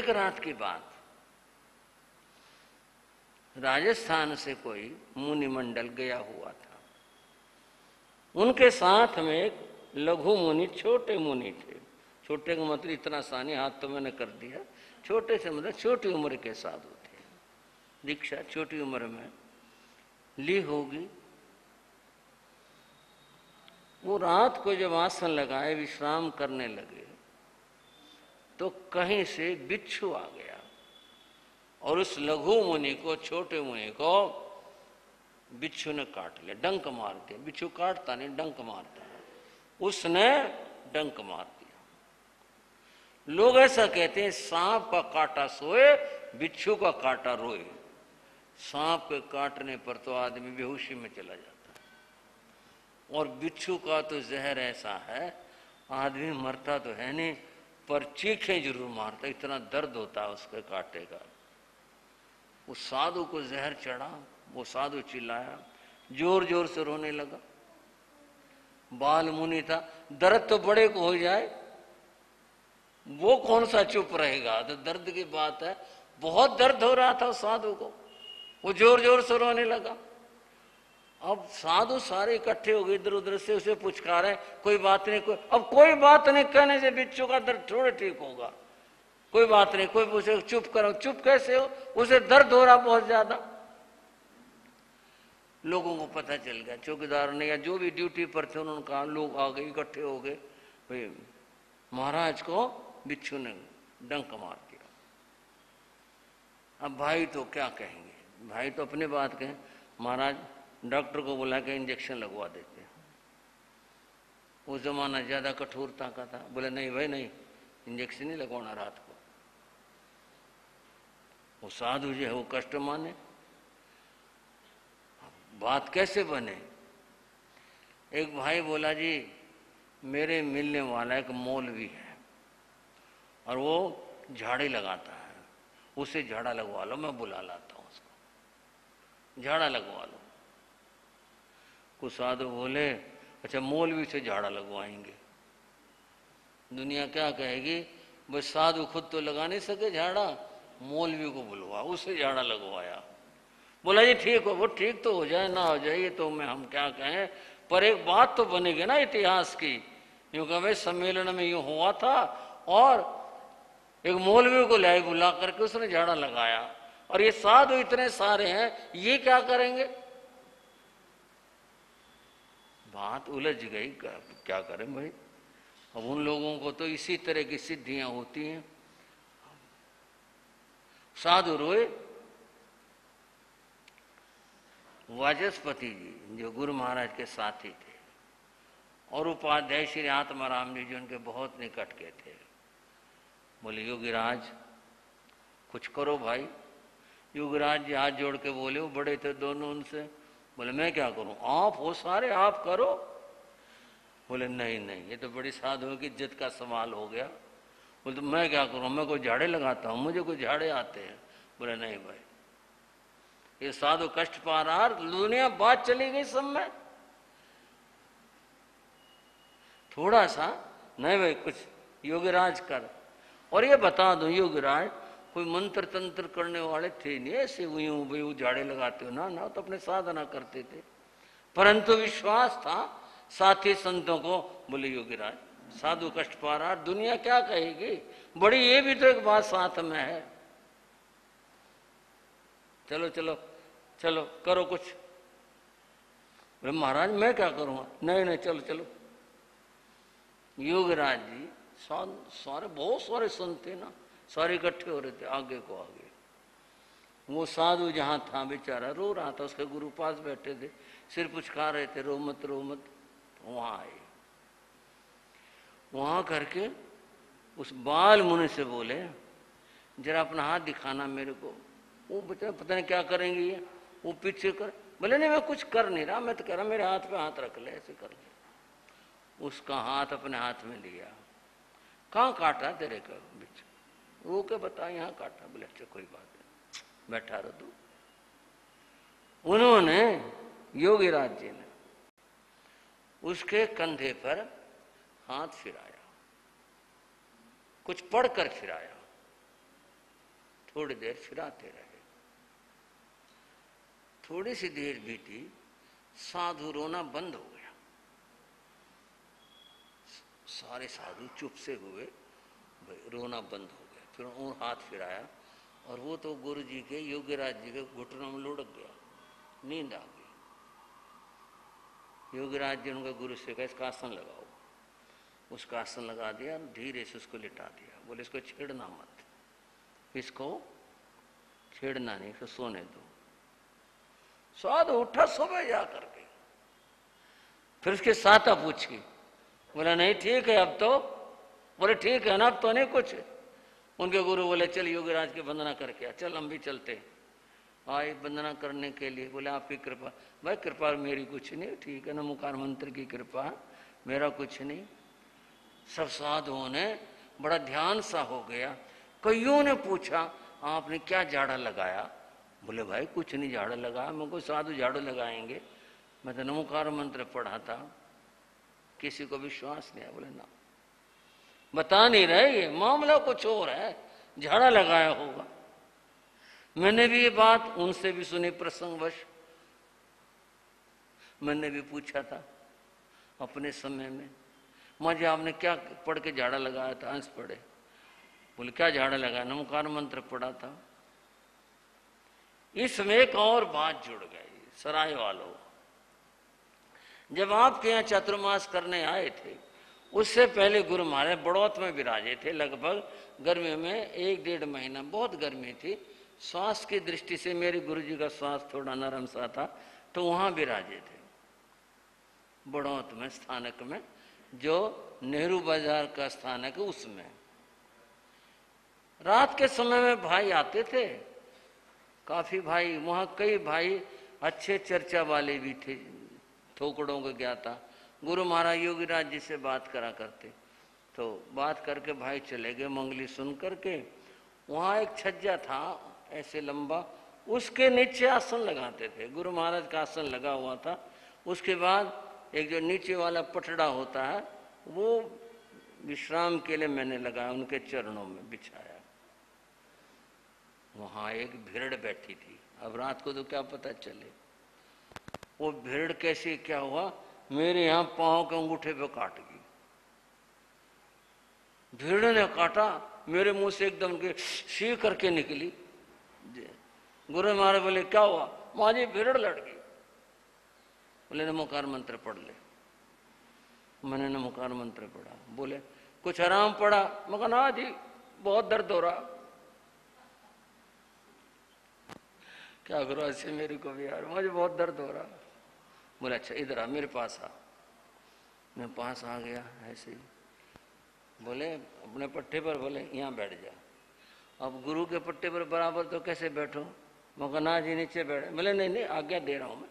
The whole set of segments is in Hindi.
एक रात की बात, राजस्थान से कोई मुनिमंडल गया हुआ था। उनके साथ में एक लघु मुनि, छोटे मुनि थे। छोटे का मतलब इतना आसानी, हाथ तो मैंने कर दिया। छोटे से मतलब छोटी उम्र के साधु थे। दीक्षा छोटी उम्र में ली होगी। वो रात को जब आसन लगाए विश्राम करने लगे तो कहीं से बिच्छू आ गया और उस लघु मुनि को, छोटे मुनि को बिच्छू ने काट लिया, डंक मार दिया। बिच्छू काटता नहीं, डंक मारता है। उसने डंक मार दिया। लोग ऐसा कहते हैं, सांप का काटा सोए, बिच्छू का काटा रोए। सांप के काटने पर तो आदमी बेहोशी में चला जाता है, और बिच्छू का तो जहर ऐसा है, आदमी मरता तो है नहीं पर चीखें जरूर मारता, इतना दर्द होता है उसके काटे का। उस साधु को जहर चढ़ा, वो साधु चिल्लाया, जोर जोर से रोने लगा। बाल मुनि था, दर्द तो बड़े को हो जाए, वो कौन सा चुप रहेगा। तो दर्द की बात है, बहुत दर्द हो रहा था उस साधु को, वो जोर जोर से रोने लगा। अब साधु सारे इकट्ठे हो गए, इधर उधर से उसे पुचकारे, कोई बात नहीं, अब कोई बात नहीं कहने से बिच्छू का दर्द थोड़े ठीक होगा। कोई बात नहीं, कोई पूछे चुप करो, चुप कैसे हो, उसे दर्द हो रहा बहुत ज्यादा। लोगों को पता चल गया, चौकीदार ने या जो भी ड्यूटी पर थे उन्होंने कहा, लोग आ गए, इकट्ठे हो गए, भाई महाराज को बिच्छू ने डंक मार दिया। अब भाई तो क्या कहेंगे, भाई तो अपनी बात कहें, महाराज डॉक्टर को बुला के इंजेक्शन लगवा देते हैं। उस जमाना ज्यादा कठोरता का था। बोले नहीं भाई नहीं, इंजेक्शन नहीं लगवाना रात को। वो साधु जो है वो कष्ट माने, बात कैसे बने। एक भाई बोला, जी मेरे मिलने वाला एक मौलवी है और वो झाड़ी लगाता है, उसे झाड़ा लगवा लो, मैं बुला लाता हूं उसको, झाड़ा लगवा लो। कुछ साधु बोले, अच्छा मौलवी से झाड़ा लगवाएंगे। दुनिया क्या कहेगी, बस साधु खुद तो लगा नहीं सके झाड़ा, मौलवी को बुलवा, उसे झाड़ा लगवाया। बोला जी ठीक हो, वो ठीक तो हो जाए ना हो जाए ये तो मैं हम क्या कहें, पर एक बात तो बनेगी ना इतिहास की। यूं कहे सम्मेलन में यूं हुआ था और एक मौलवी को लाए बुला करके उसने झाड़ा लगाया, और ये साधु इतने सारे हैं, ये क्या करेंगे। बात उलझ गई, क्या करें भाई। अब उन लोगों को तो इसी तरह की सिद्धियां होती हैं। साधु रोए। वाचस्पति जी जो गुरु महाराज के साथी थे और उपाध्याय श्री आत्माराम जी जो उनके बहुत निकट के थे, बोले योगीराज कुछ करो भाई। योगीराज जी हाथ जोड़ के बोले, वो बड़े थे दोनों, उनसे बोले मैं क्या करूं, आप हो सारे, आप करो। बोले नहीं नहीं, ये तो बड़ी साधुओं की इज्जत का सवाल हो गया। बोले तो मैं क्या करूं, मैं कोई झाड़े लगाता हूं, मुझे कोई झाड़े आते हैं। बोले नहीं भाई, ये साधु कष्ट पा रहा, दुनिया बात चली गई सब में। थोड़ा सा नहीं भाई, कुछ योगीराज कर। और ये बता दो योगीराज, कोई मंत्र तंत्र करने वाले थे नहीं, ऐसे यूं भाई वो झाड़े लगाते हो ना, ना तो अपने साधना करते थे, परंतु विश्वास था साथी संतों को। बोले योगीराज साधु कष्ट पा रहा, दुनिया क्या कहेगी, बड़ी ये भी तो एक बात साथ में है, चलो चलो चलो करो कुछ। बोले महाराज मैं क्या करूंगा, नहीं नहीं चलो चलो। योगीराज जी सारे बहुत सारे संत थे ना, सारे इकट्ठे हो रहे थे आगे को आगे। वो साधु जहां था बेचारा रो रहा था, उसके गुरु पास बैठे थे, सिर पुचका रहे थे, रो मत रो मत। वहां आए, वहां करके उस बाल मुनि से बोले, जरा अपना हाथ दिखाना मेरे को। वो बच्चा पता नहीं क्या करेंगे ये, वो पीछे कर। बोले नहीं मैं कुछ कर नहीं रहा, मैं तो कह रहा मेरे हाथ पे हाथ रख ले, ऐसे कर ले। उसका हाथ अपने हाथ में लिया। कहाँ काटा तेरे का बिच्छू, वो क्या बता, यहाँ काटा। बोले अच्छा कोई बात नहीं, बैठा रहो तू। उन्होंने योगीराज जी ने उसके कंधे पर हाथ फिराया, कुछ पढ़कर फिराया। थोड़ी देर फिराते रहे। थोड़ी सी देर बीती, साधु रोना बंद हो गया। सारे साधु चुप से हुए, रोना बंद हो गया। फिर उन्होंने हाथ फिराया और वो तो गुरु जी के, योगीराज जी के घुटनों में लुढ़क गया, नींद आ गई। योगीराज जी उनका गुरु से कहा इसका आसन लगाओ। उसका आसन लगा दिया, धीरे से उसको लिटा दिया। बोले इसको छेड़ना मत, इसको छेड़ना नहीं, इसको सोने दो। साधु उठा सुबह जा करके, फिर उसके साथा पूछी, बोला नहीं ठीक है अब तो। बोले ठीक है ना अब तो नहीं कुछ। उनके गुरु बोले चल योगीराज की वंदना करके आ, चल हम भी चलते। आए वंदना करने के लिए। बोले आपकी कृपा। भाई कृपा मेरी कुछ नहीं, ठीक है ना, मुकार मंत्र की कृपा, मेरा कुछ नहीं। सब साधुओं ने बड़ा ध्यान सा हो गया। कईयों ने पूछा आपने क्या झाड़ा लगाया? बोले भाई कुछ नहीं झाड़ा लगाया, मैं कोई साधु झाड़ू लगाएंगे, मैं तो नमोकार मंत्र पढ़ा था। किसी को विश्वास नहीं है। बोले ना, बता नहीं रहे, ये मामला कुछ और है, झाड़ा लगाया होगा। मैंने भी ये बात उनसे भी सुनी प्रसंगवश। मैंने भी पूछा था अपने समय में, माँ जी आपने क्या पढ़ के झाड़ा लगाया था? हंस पड़े। बोले क्या झाड़ा लगाया? नमोकार मंत्र पढ़ा था। इसमें एक और बात जुड़ गई। सराय वालों, जब आपके यहाँ चातुर्मास करने आए थे, उससे पहले गुरु महाराज बड़ौत में विराजे थे। लगभग गर्मी में 1-1.5 महीना, बहुत गर्मी थी। श्वास की दृष्टि से मेरे गुरु जी का श्वास थोड़ा नरम सा था, तो वहां विराजे थे बड़ौत में, स्थानक में, जो नेहरू बाजार का स्थानक है उसमें। रात के समय में भाई आते थे, काफी भाई, वहां कई भाई अच्छे चर्चा वाले भी थे, थोकड़ों को ज्ञाता। गुरु महाराज योगीराज जी से बात करा करते, तो बात करके भाई चले गए मंगली सुन करके। वहां एक छज्जा था ऐसे लंबा, उसके नीचे आसन लगाते थे। गुरु महाराज का आसन लगा हुआ था, उसके बाद एक जो नीचे वाला पटड़ा होता है वो विश्राम के लिए मैंने लगाया, उनके चरणों में बिछाया। वहां एक भेड़ बैठी थी। अब रात को तो क्या पता चले वो भेड़ कैसे क्या हुआ, मेरे यहां पांव के अंगूठे पे काट गई। भेड़ ने काटा, मेरे मुंह से एकदम के शी करके निकली। गुरु महाराज बोले क्या हुआ? माँ जी भेड़ लड़ गई। बोले नमोकार मंत्र पढ़ ले। मैंने नमोकार मंत्र पढ़ा। बोले कुछ आराम पड़ा? मैं कहा ना जी बहुत दर्द हो रहा। क्या करो ऐसे मेरे को भी यार, मुझे बहुत दर्द हो रहा। बोले अच्छा इधर आ, मेरे पास आ। मैं पास आ गया ऐसे ही। बोले अपने पट्टे पर, बोले यहाँ बैठ जा। अब गुरु के पट्टे पर बराबर तो कैसे बैठो? मैं कहा ना जी नीचे बैठे। बोले नहीं नहीं आज्ञा दे रहा हूँ मैं,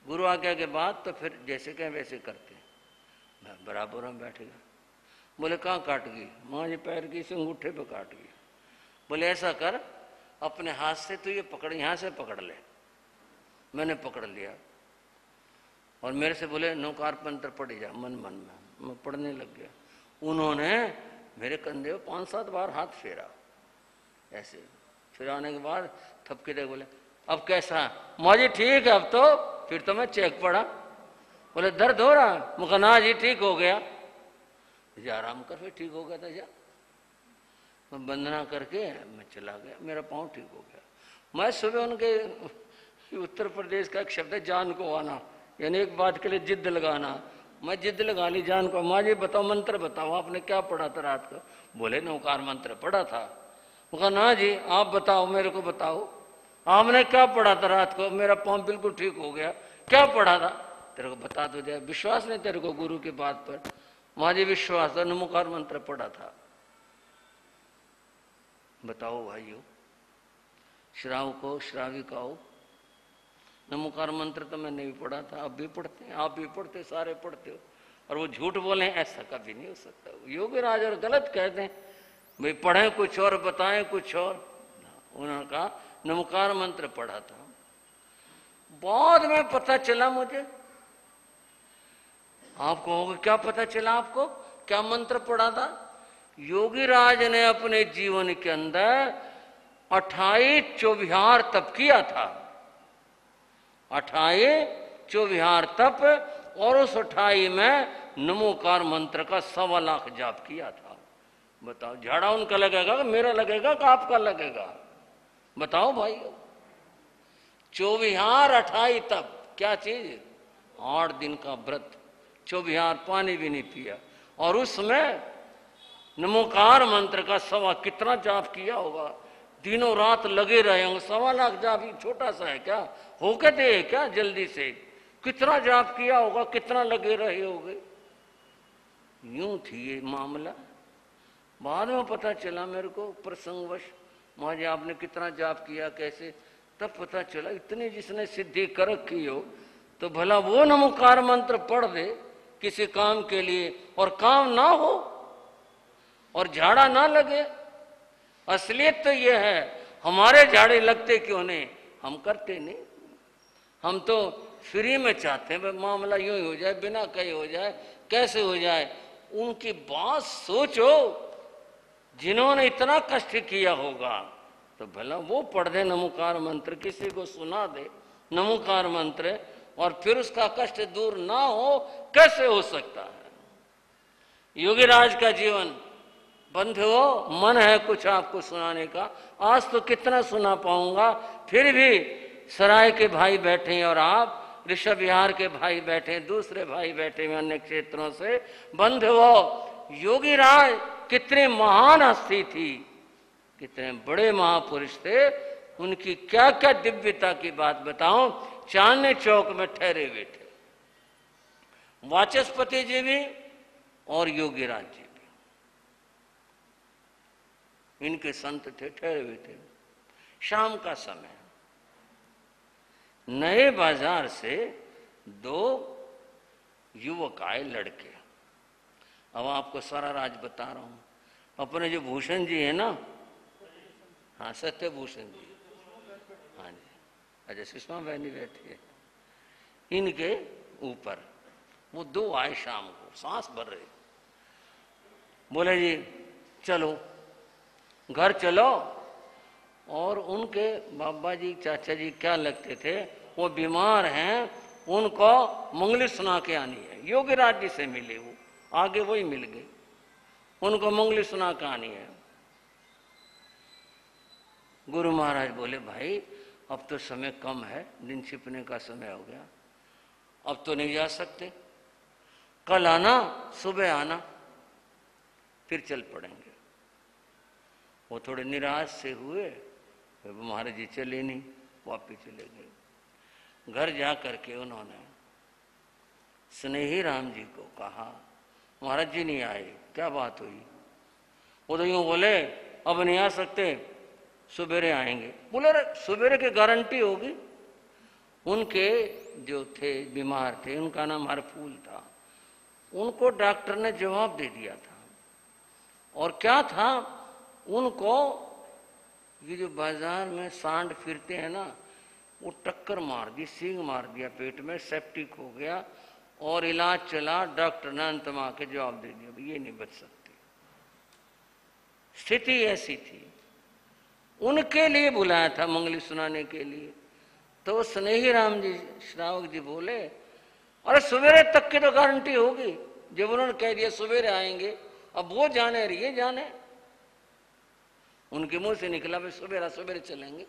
गुरु आज्ञा के बाद तो फिर जैसे कहें वैसे करते। मैं बराबर में बैठ गया। बोले कहाँ काट गई? माँ जी पैर की, इस अंगूठे पे काट गई। बोले ऐसा कर, अपने हाथ से तो ये पकड़, यहाँ से पकड़ ले। मैंने पकड़ लिया और मेरे से बोले नौकार मंत्र पढ़ जा मन मन में। मैं पढ़ने लग गया। उन्होंने मेरे कंधे पे 5-7 बार हाथ फेरा ऐसे। फिराने के बाद थपके दे, बोले अब कैसा? माँ जी ठीक है अब तो। फिर तो मैं चेक पड़ा। बोले दर्द हो रहा? मुझे ना जी ठीक हो गया। जा आराम कर, फिर ठीक हो गया था। जा मैं वंदना करके मैं चला गया, मेरा पाँव ठीक हो गया। मैं सुबह उनके उत्तर प्रदेश का एक शब्द है जान को आना, यानी एक बात के लिए जिद्द लगाना। मैं जिद्द लगा ली जान को। माँ जी बताओ मंत्र बताओ, आपने क्या पढ़ा था रात को? बोले नौकार मंत्र पढ़ा था। वो कहा ना जी आप बताओ, मेरे को बताओ आपने क्या पढ़ा था रात को? मेरा पाँव बिल्कुल ठीक हो गया। क्या पढ़ा था? तेरे को बता दो जाए, विश्वास नहीं तेरे को गुरु की बात पर? माँ जी विश्वास था, नमोकार मंत्र पढ़ा था। बताओ भाइयों, श्रावको श्राविकाओ, नमोकार मंत्र तो मैंने भी पढ़ा था, अब भी पढ़ते हैं, आप भी पढ़ते, सारे पढ़ते हो, और वो झूठ बोले ऐसा कभी नहीं हो सकता। योगीराज और गलत कहते हैं, भाई पढ़े कुछ और बताएं कुछ और। उन्होंने कहा नमोकार मंत्र पढ़ा था। बाद में पता चला मुझे। आप कहोगे क्या पता चला आपको, क्या मंत्र पढ़ा था? योगीराज ने अपने जीवन के अंदर 28 चौविहार तप किया था, 28 चौविहार तप, और उस 28 में नमोकार मंत्र का 1.25 लाख जाप किया था। बताओ, झाड़ा उनका लगेगा, मेरा लगेगा कि आपका लगेगा? बताओ भाई। चौविहार 28 तप, क्या चीज? 8 दिन का व्रत, चौविहार पानी भी नहीं पिया, और उसमें नमोकार मंत्र का कितना जाप किया होगा, दिनों रात लगे रहे होंगे। 1.25 लाख जाप ही छोटा सा है क्या? होके दे क्या जल्दी से? कितना जाप किया होगा, कितना लगे रहे होगे। यूं थी ये मामला। बाद में पता चला मेरे को प्रसंगवश, महाराज आपने कितना जाप किया, कैसे, तब पता चला इतनी जिसने सिद्धि कर रखी हो तो भला वो नमोकार मंत्र पढ़ दे किसी काम के लिए, और काम ना हो और झाड़ा ना लगे। असलियत तो ये है, हमारे झाड़े लगते क्यों नहीं? हम करते नहीं। हम तो फ्री में चाहते हैं मामला यूं ही हो जाए, बिना कहे हो जाए, कैसे हो जाए। उनकी बात सोचो, जिन्होंने इतना कष्ट किया होगा, तो भला वो पढ़ दे नमोकार मंत्र, किसी को सुना दे नमोकार मंत्र, और फिर उसका कष्ट दूर ना हो, कैसे हो सकता है? योगीराज का जीवन बंधुओं, मन है कुछ आपको सुनाने का, आज तो कितना सुना पाऊंगा, फिर भी सराय के भाई बैठे हैं और आप ऋषभ विहार के भाई बैठे, दूसरे भाई बैठे हैं अन्य क्षेत्रों से। बंधुओं, योगीराज कितने महान हस्ती थी, कितने बड़े महापुरुष थे, उनकी क्या क्या दिव्यता की बात बताऊं। चांदनी चौक में ठहरे हुए थे वाचस्पति जी भी और योगीराज जी भी, इनके संत थे, ठहरे हुए थे। शाम का समय, नए बाजार से 2 युवक आए, लड़के। अब आपको सारा राज बता रहा हूं। अपने जो भूषण जी है ना, हाँ सत्यभूषण जी, हाँ जी, अच्छा सुषमा बहनी बैठी है, इनके ऊपर वो 2 आए शाम को, सांस भर रहे। बोले जी चलो घर चलो, और उनके बाबा जी चाचा जी क्या लगते थे, वो बीमार हैं, उनको मंगली सुना के आनी है। योगीराज जी से मिले, वो आगे वही मिल गए, उनको मंगली सुना के आनी है। गुरु महाराज बोले भाई अब तो समय कम है, दिन छिपने का समय हो गया, अब तो नहीं जा सकते, कल आना, सुबह आना, फिर चल पड़ेंगे। वो थोड़े निराश से हुए, महाराज जी चले नहीं, वापिस चले गए। घर जा करके उन्होंने स्नेही राम जी को कहा महाराज जी नहीं आए, क्या बात हुई? वो तो यूं बोले अब नहीं आ सकते, सुबेरे आएंगे। बोले अरे सुबेरे की गारंटी होगी? उनके जो थे बीमार थे, उनका नाम हरफूल था, उनको डॉक्टर ने जवाब दे दिया था। और क्या था, उनको ये जो बाजार में सांड फिरते हैं ना, वो टक्कर मार दी, सींग मार दिया पेट में, सेप्टिक हो गया, और इलाज चला। डॉक्टर ने अंत में आके जवाब दे दिया ये नहीं बच सकती। स्थिति ऐसी थी। उनके लिए बुलाया था मंगली सुनाने के लिए। तो स्नेही राम जी श्रावक जी बोले अरे सवेरे तक की तो गारंटी होगी, जब उन्होंने कह दिया सवेरे आएंगे, अब वो जाने और ये जाने। उनके मुंह से निकला भाई सवेरा सवेरे चलेंगे।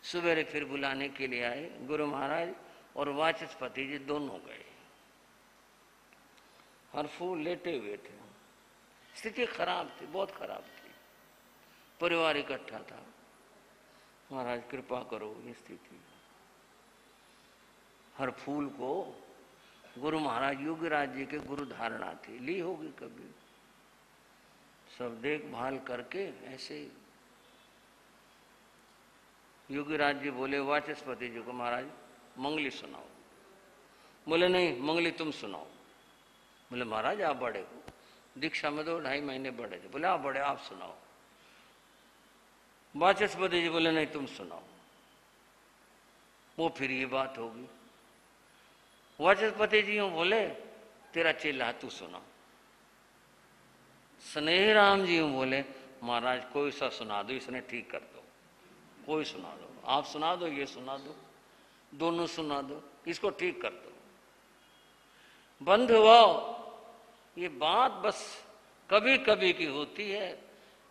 सवेरे फिर बुलाने के लिए आए गुरु महाराज और वाचस्पति जी दोनों गए। हरफूल लेटे हुए थे, स्थिति खराब थी, बहुत खराब थी, परिवार इकट्ठा था। महाराज कृपा करो ये स्थिति। हरफूल को गुरु महाराज योगीराज जी के गुरु धारणा थी, ली होगी कभी, सब देखभाल करके ऐसे। योगीराज जी बोले वाचस्पति जी को महाराज मंगली सुनाओ। बोले नहीं मंगली तुम सुनाओ। बोले महाराज आप बड़े हो, दीक्षा में 2-2.5 महीने बड़े थे। बोले आप बड़े, आप सुनाओ। वाचस्पति जी बोले नहीं तुम सुनाओ। वो फिर ये बात होगी। वाचस्पति जी बोले तेरा चेला तू सुना। स्नेही राम जी बोले महाराज कोई सा सुना दो, इसने ठीक कर दो, कोई सुना दो, आप सुना दो, ये सुना दो, दोनों सुना दो, इसको ठीक कर दो। बंधुओं, ये बात बस कभी कभी की होती है,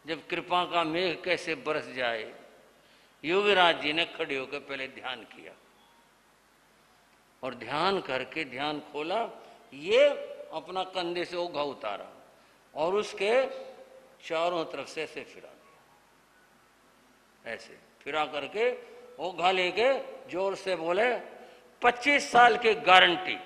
जब कृपा का मेघ कैसे बरस जाए। योगीराज जी ने खड़े होकर पहले ध्यान किया और ध्यान करके ध्यान खोला, ये अपना कंधे से ओघा उतारा और उसके चारों तरफ से ऐसे फिरा दिया, ऐसे फिरा करके ओघा लेके जोर से बोले 25 साल की गारंटी।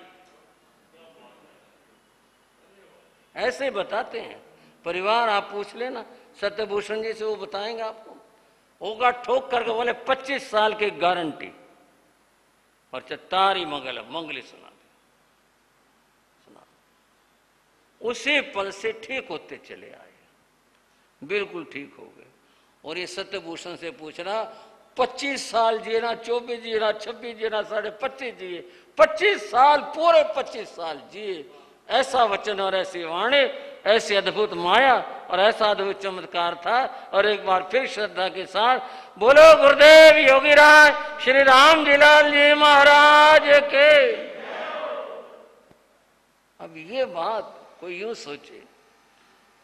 ऐसे बताते हैं परिवार, आप पूछ लेना सत्यभूषण जी से, वो बताएंगे आपको। ओघा ठोक करके बोले 25 साल की गारंटी और चतारी मंगली सुना दे, सुना। उसी पल से ठीक होते चले आए, बिल्कुल ठीक हो गए। और ये सत्यभूषण से पूछ रहा 25 साल जिए ना, 24 जिए ना, 26 जिए ना, 25.5 जिए, 25 साल, पूरे 25 साल जिए। ऐसा वचन और ऐसी वाणी, ऐसी अद्भुत माया और ऐसा अद्भुत चमत्कार था। और एक बार फिर श्रद्धा के साथ बोलो गुरुदेव योगीराज श्री राम जी लाल जी महाराज के। अब ये बात कोई यूं सोचे,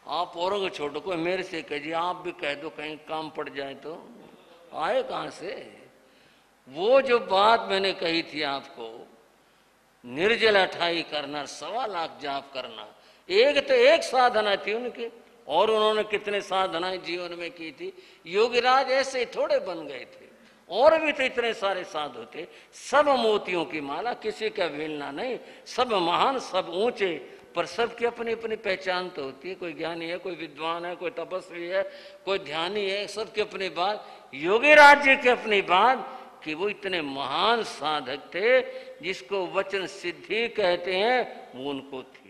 आप औरों को छोड़ो, कोई मेरे से कहिए, आप भी कह दो, कहीं काम पड़ जाए तो आए कहां से। वो जो बात मैंने कही थी आपको, निर्जल अठाई करना, 1.25 लाख जाप करना, एक तो एक साधना थी उनकी, और उन्होंने कितने साधनाएं जीवन में की थी। योगीराज ऐसे ही थोड़े बन गए थे, और भी तो इतने सारे साधु थे, सब मोतियों की माला, किसी का अवहेलना नहीं, सब महान, सब ऊंचे, पर सबकी अपनी अपनी पहचान तो होती है। कोई ज्ञानी है, कोई विद्वान है, कोई तपस्वी है, कोई ध्यानी है, सबकी अपनी बात। योगीराज जी की अपनी बात कि वो इतने महान साधक थे, जिसको वचन सिद्धि कहते हैं, वो उनको थी।